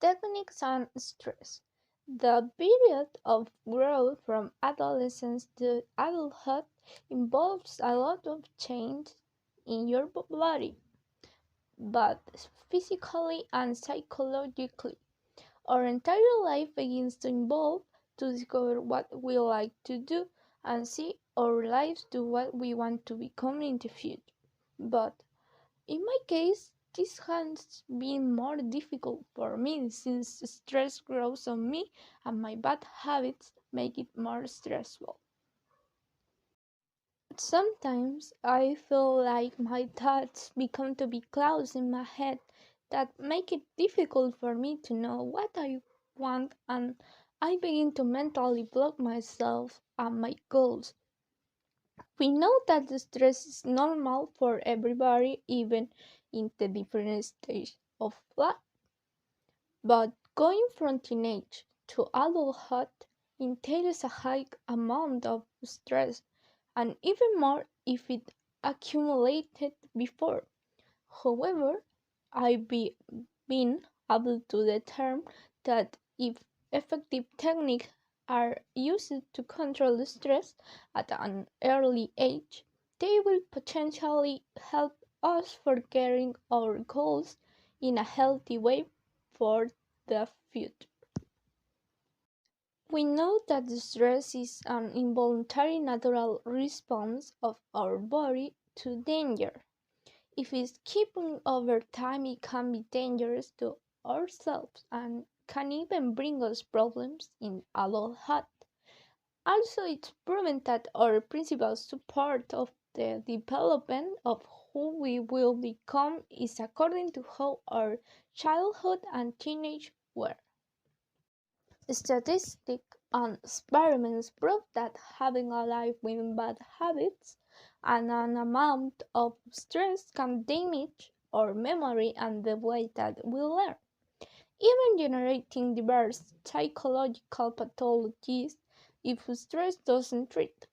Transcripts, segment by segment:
Techniques and stress. The period of growth from adolescence to adulthood involves a lot of change in your body, both physically and psychologically. Our entire life begins to evolve to discover what we like to do and see our lives to what we want to become in the future. But in my case, this has been more difficult for me since stress grows on me and my bad habits make it more stressful. Sometimes I feel like my thoughts become to be clouds in my head that make it difficult for me to know what I want, and I begin to mentally block myself and my goals. We know that the stress is normal for everybody, even in the different stage of life. But going from teenage to adulthood entails a high amount of stress, and even more if it accumulated before. However, been able to determine that if effective techniques are used to control stress at an early age, they will potentially help us forgetting our goals in a healthy way for the future. We know that stress is an involuntary natural response of our body to danger. If it's keeping over time, it can be dangerous to ourselves and can even bring us problems in adulthood. Also, it's proven that our principal support of the development of who we will become is according to how our childhood and teenage were. Statistics and experiments prove that having a life with bad habits and an amount of stress can damage our memory and the way that we learn, even generating diverse psychological pathologies if stress doesn't treat.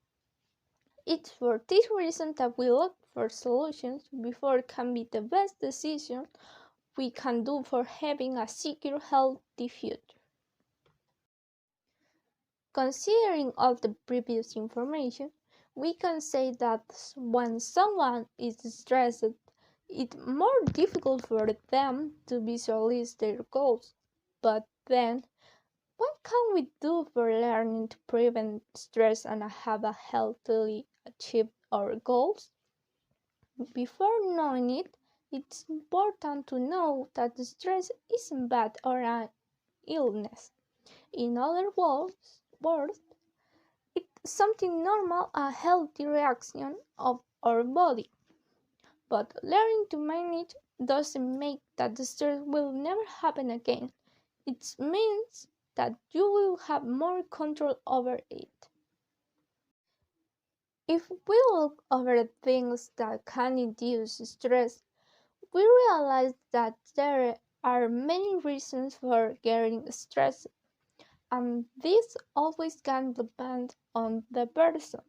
It's for this reason that we look for solutions before can be the best decision we can do for having a secure, healthy future. Considering all the previous information, we can say that when someone is stressed, it's more difficult for them to visualize their goals. But then, what can we do for learning to prevent stress and have a healthily achieve our goals? Before knowing it, it's important to know that stress isn't bad or an illness. In other words, it's something normal and healthy reaction of our body. But learning to manage doesn't make that the stress will never happen again. It means that you will have more control over it. If we look over things that can induce stress, we realize that there are many reasons for getting stressed, and this always can depend on the person.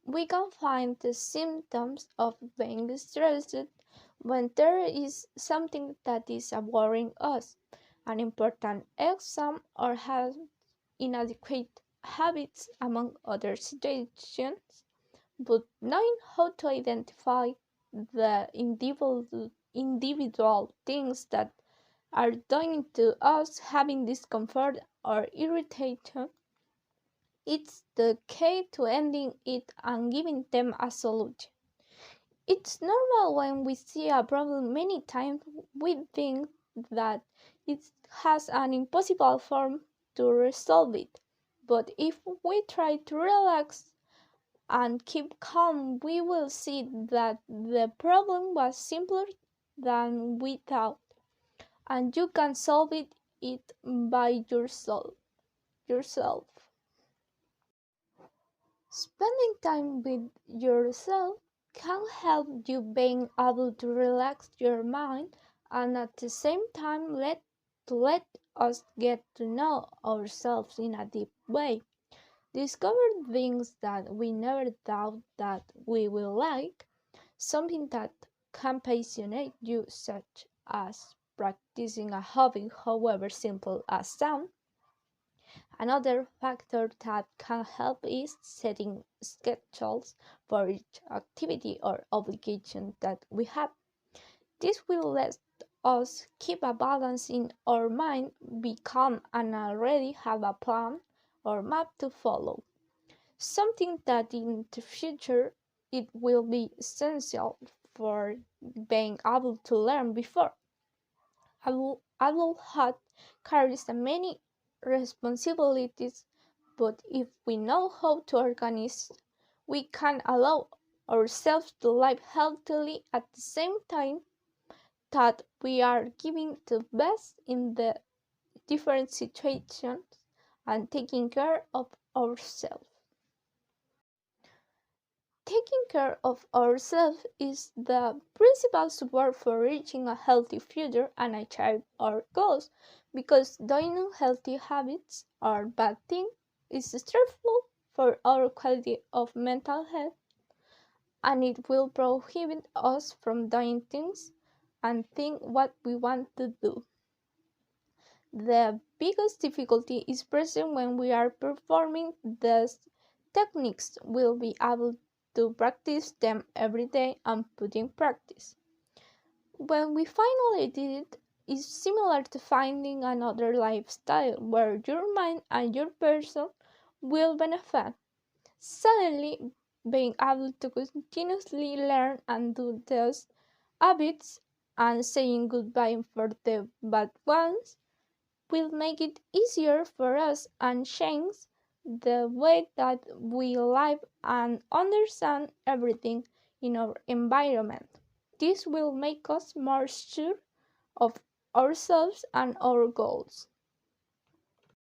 We can find the symptoms of being stressed when there is something that is worrying us, an important exam, or has inadequate habits, among other situations. But knowing how to identify the individual things that are doing to us having discomfort or irritation, it's the key to ending it and giving them a solution. It's normal when we see a problem many times we think that it has an impossible form to resolve it. But if we try to relax and keep calm, we will see that the problem was simpler than we thought, and you can solve it by yourself. Spending time with yourself can help you being able to relax your mind and at the same time let us get to know ourselves in a deep way. Discover things that we never thought that we will like, something that can passionate you such as practicing a hobby, however simple as sound. Another factor that can help is setting schedules for each activity or obligation that we have. This will let us keep a balance in our mind, be calm, and already have a plan or map to follow. Something that in the future it will be essential for being able to learn before. Adulthood carries many responsibilities, but if we know how to organize, we can allow ourselves to live healthily at the same time that we are giving the best in the different situations and taking care of ourselves. Taking care of ourselves is the principal support for reaching a healthy future and achieve our goals because doing unhealthy habits or bad things is stressful for our quality of mental health and it will prohibit us from doing things and think what we want to do. The biggest difficulty is present when we are performing these techniques. We'll be able to practice them every day and put in practice. When we finally did it, it's similar to finding another lifestyle where your mind and your person will benefit. Suddenly, being able to continuously learn and do these habits and saying goodbye for the bad ones will make it easier for us and change the way that we live and understand everything in our environment. This will make us more sure of ourselves and our goals.